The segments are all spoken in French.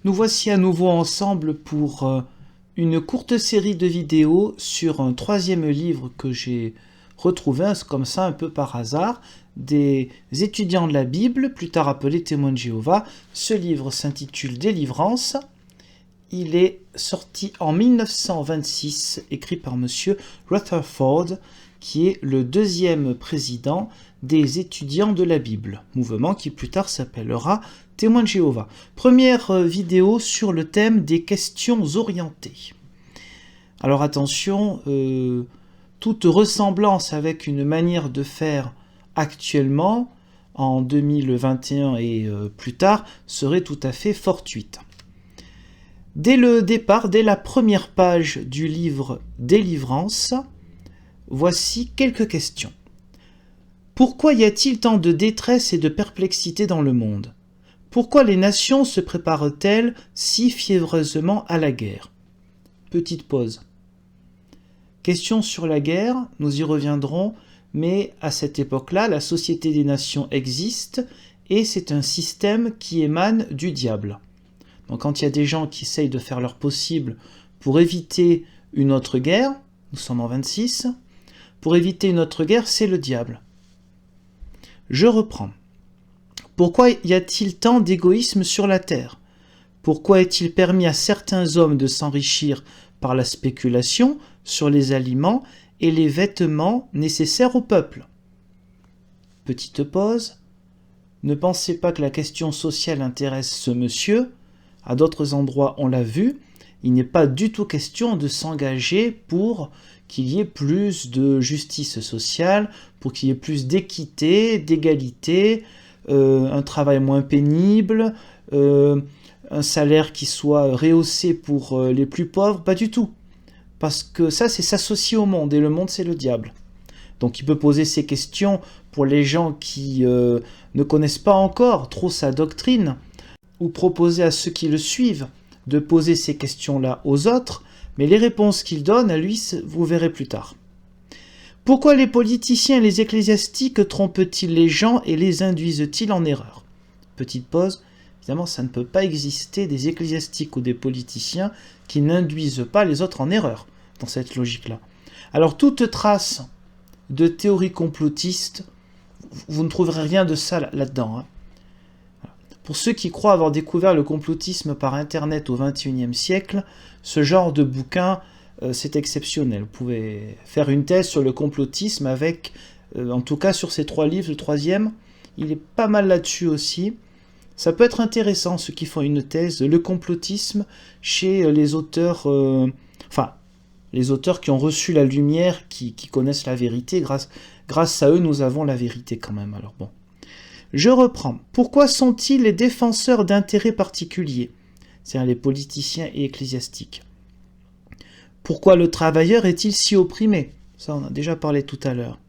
Nous voici à nouveau ensemble pour une courte série de vidéos sur un troisième livre que j'ai retrouvé, comme ça un peu par hasard, des étudiants de la Bible, plus tard appelés témoins de Jéhovah. Ce livre s'intitule Délivrance. Il est sorti en 1926, écrit par monsieur Rutherford, qui est le deuxième président des étudiants de la Bible, mouvement qui plus tard s'appellera Témoins de Jéhovah. Première vidéo sur le thème des questions orientées. Alors attention, toute ressemblance avec une manière de faire actuellement, en 2021 et plus tard, serait tout à fait fortuite. Dès le départ, dès la première page du livre Délivrance, voici quelques questions. Pourquoi y a-t-il tant de détresse et de perplexité dans le monde ? Pourquoi les nations se préparent-elles si fiévreusement à la guerre ? Petite pause. Question sur la guerre, nous y reviendrons, mais à cette époque-là, la Société des Nations existe et c'est un système qui émane du diable. Donc quand il y a des gens qui essayent de faire leur possible pour éviter une autre guerre, nous sommes en 26, pour éviter une autre guerre, c'est le diable. Je reprends. Pourquoi y a-t-il tant d'égoïsme sur la terre ? Pourquoi est-il permis à certains hommes de s'enrichir par la spéculation sur les aliments et les vêtements nécessaires au peuple ? Petite pause. Ne pensez pas que la question sociale intéresse ce monsieur. À d'autres endroits, on l'a vu. Il n'est pas du tout question de s'engager pour qu'il y ait plus de justice sociale, pour qu'il y ait plus d'équité, d'égalité, un travail moins pénible, un salaire qui soit rehaussé pour les plus pauvres, pas du tout. Parce que ça, c'est s'associer au monde, et le monde, c'est le diable. Donc il peut poser ces questions pour les gens qui ne connaissent pas encore trop sa doctrine, ou proposer à ceux qui le suivent de poser ces questions-là aux autres, mais les réponses qu'il donne à lui, vous verrez plus tard. Pourquoi les politiciens et les ecclésiastiques trompent-ils les gens et les induisent-ils en erreur ? Petite pause. Évidemment, ça ne peut pas exister des ecclésiastiques ou des politiciens qui n'induisent pas les autres en erreur, dans cette logique-là. Alors, toute trace de théorie complotiste, vous ne trouverez rien de ça là-dedans. Hein. Pour ceux qui croient avoir découvert le complotisme par Internet au XXIe siècle, ce genre de bouquin, c'est exceptionnel. Vous pouvez faire une thèse sur le complotisme avec, en tout cas sur ces 3 livres, le 3e, il est pas mal là-dessus aussi. Ça peut être intéressant, ceux qui font une thèse, le complotisme chez les auteurs, les auteurs qui ont reçu la lumière, qui connaissent la vérité. Grâce à eux, nous avons la vérité quand même. Alors bon. Je reprends. Pourquoi sont-ils les défenseurs d'intérêts particuliers, c'est-à-dire les politiciens et ecclésiastiques ? Pourquoi le travailleur est-il si opprimé ? Ça, on a déjà parlé tout à l'heure.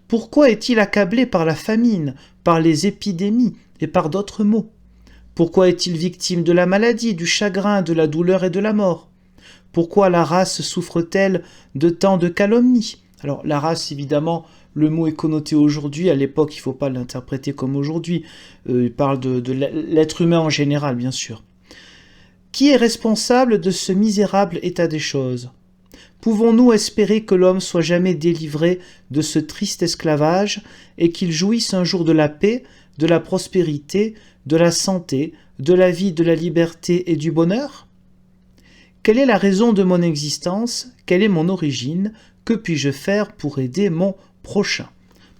Pourquoi est-il accablé par la famine, par les épidémies et par d'autres maux ? Pourquoi est-il victime de la maladie, du chagrin, de la douleur et de la mort ? Pourquoi la race souffre-t-elle de tant de calomnies ? Alors, la race, évidemment, le mot est connoté aujourd'hui. À l'époque, il ne faut pas l'interpréter comme aujourd'hui. Il parle de l'être humain en général, bien sûr. Qui est responsable de ce misérable état des choses ? Pouvons-nous espérer que l'homme soit jamais délivré de ce triste esclavage et qu'il jouisse un jour de la paix, de la prospérité, de la santé, de la vie, de la liberté et du bonheur ? Quelle est la raison de mon existence ? Quelle est mon origine ? Que puis-je faire pour aider mon prochain ?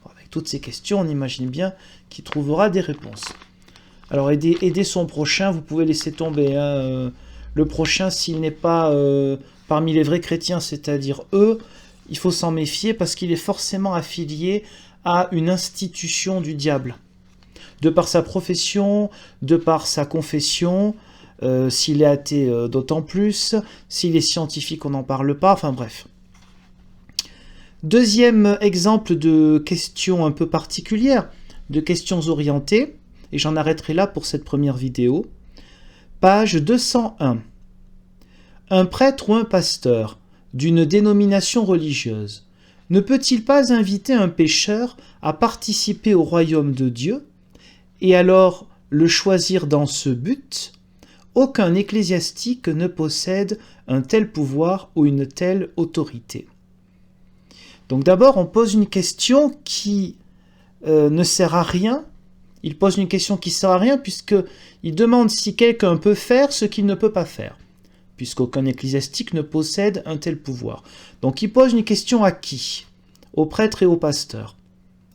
Avec toutes ces questions, on imagine bien qu'il trouvera des réponses. Alors, aider son prochain, vous pouvez laisser tomber. Hein, le prochain, s'il n'est pas parmi les vrais chrétiens, c'est-à-dire eux, il faut s'en méfier parce qu'il est forcément affilié à une institution du diable. De par sa profession, de par sa confession, s'il est athée d'autant plus, s'il est scientifique, on n'en parle pas, enfin bref. Deuxième exemple de questions un peu particulières, de questions orientées, et j'en arrêterai là pour cette première vidéo. Page 201. Un prêtre ou un pasteur d'une dénomination religieuse ne peut-il pas inviter un pécheur à participer au royaume de Dieu et alors le choisir dans ce but, aucun ecclésiastique ne possède un tel pouvoir ou une telle autorité. Donc d'abord, on pose une question qui ne sert à rien. Il pose une question qui ne sert à rien puisqu'il demande si quelqu'un peut faire ce qu'il ne peut pas faire, puisqu'aucun ecclésiastique ne possède un tel pouvoir. Donc il pose une question à qui? Aux prêtres et aux pasteurs,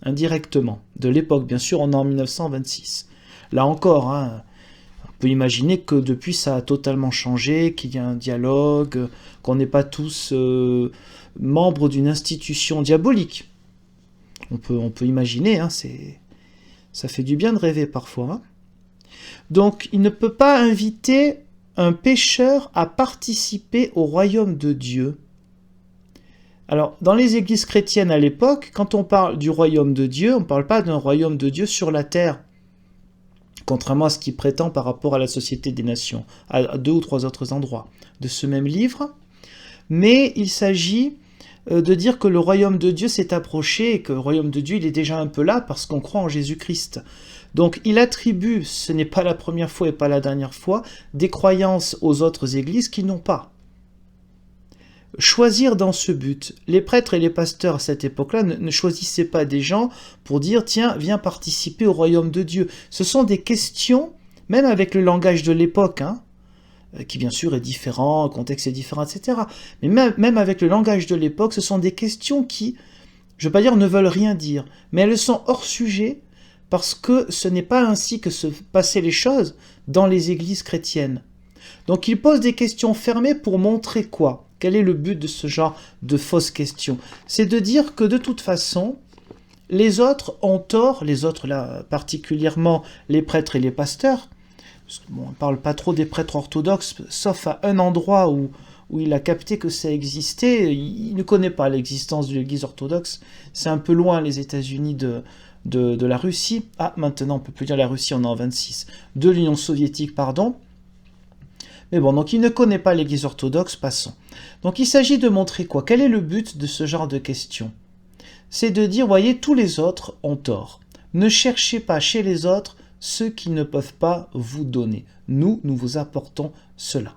indirectement. De l'époque, bien sûr, on est en 1926. Là encore, on peut imaginer que depuis ça a totalement changé, qu'il y a un dialogue, qu'on n'est pas tous membres d'une institution diabolique. On peut imaginer, ça fait du bien de rêver parfois. Donc il ne peut pas inviter un pécheur à participer au royaume de Dieu. Alors, dans les églises chrétiennes à l'époque, quand on parle du royaume de Dieu, on ne parle pas d'un royaume de Dieu sur la terre, contrairement à ce qu'il prétend par rapport à la Société des Nations, à 2 ou 3 autres endroits de ce même livre, mais il s'agit de dire que le royaume de Dieu s'est approché et que le royaume de Dieu il est déjà un peu là parce qu'on croit en Jésus-Christ. Donc il attribue, ce n'est pas la première fois et pas la dernière fois, des croyances aux autres églises qu'ils n'ont pas. Choisir dans ce but. Les prêtres et les pasteurs à cette époque-là ne choisissaient pas des gens pour dire « Tiens, viens participer au royaume de Dieu ». Ce sont des questions, même avec le langage de l'époque, qui bien sûr est différent, le contexte est différent, etc. Mais même avec le langage de l'époque, ce sont des questions qui, je ne veux pas dire ne veulent rien dire, mais elles sont hors sujet parce que ce n'est pas ainsi que se passaient les choses dans les églises chrétiennes. Donc il pose des questions fermées pour montrer quoi ? Quel est le but de ce genre de fausses questions? C'est de dire que de toute façon, les autres ont tort, les autres là, particulièrement les prêtres et les pasteurs. Bon, on ne parle pas trop des prêtres orthodoxes, sauf à un endroit où il a capté que ça existait. Il ne connaît pas l'existence de l'église orthodoxe. C'est un peu loin les États-Unis de la Russie. Ah, maintenant on ne peut plus dire la Russie, on est en 26. De l'Union soviétique, pardon. Mais bon, donc il ne connaît pas l'église orthodoxe, passons. Donc il s'agit de montrer quoi? Quel est le but de ce genre de questions? C'est de dire, voyez, tous les autres ont tort. Ne cherchez pas chez les autres ce qu'ils ne peuvent pas vous donner. Nous vous apportons cela.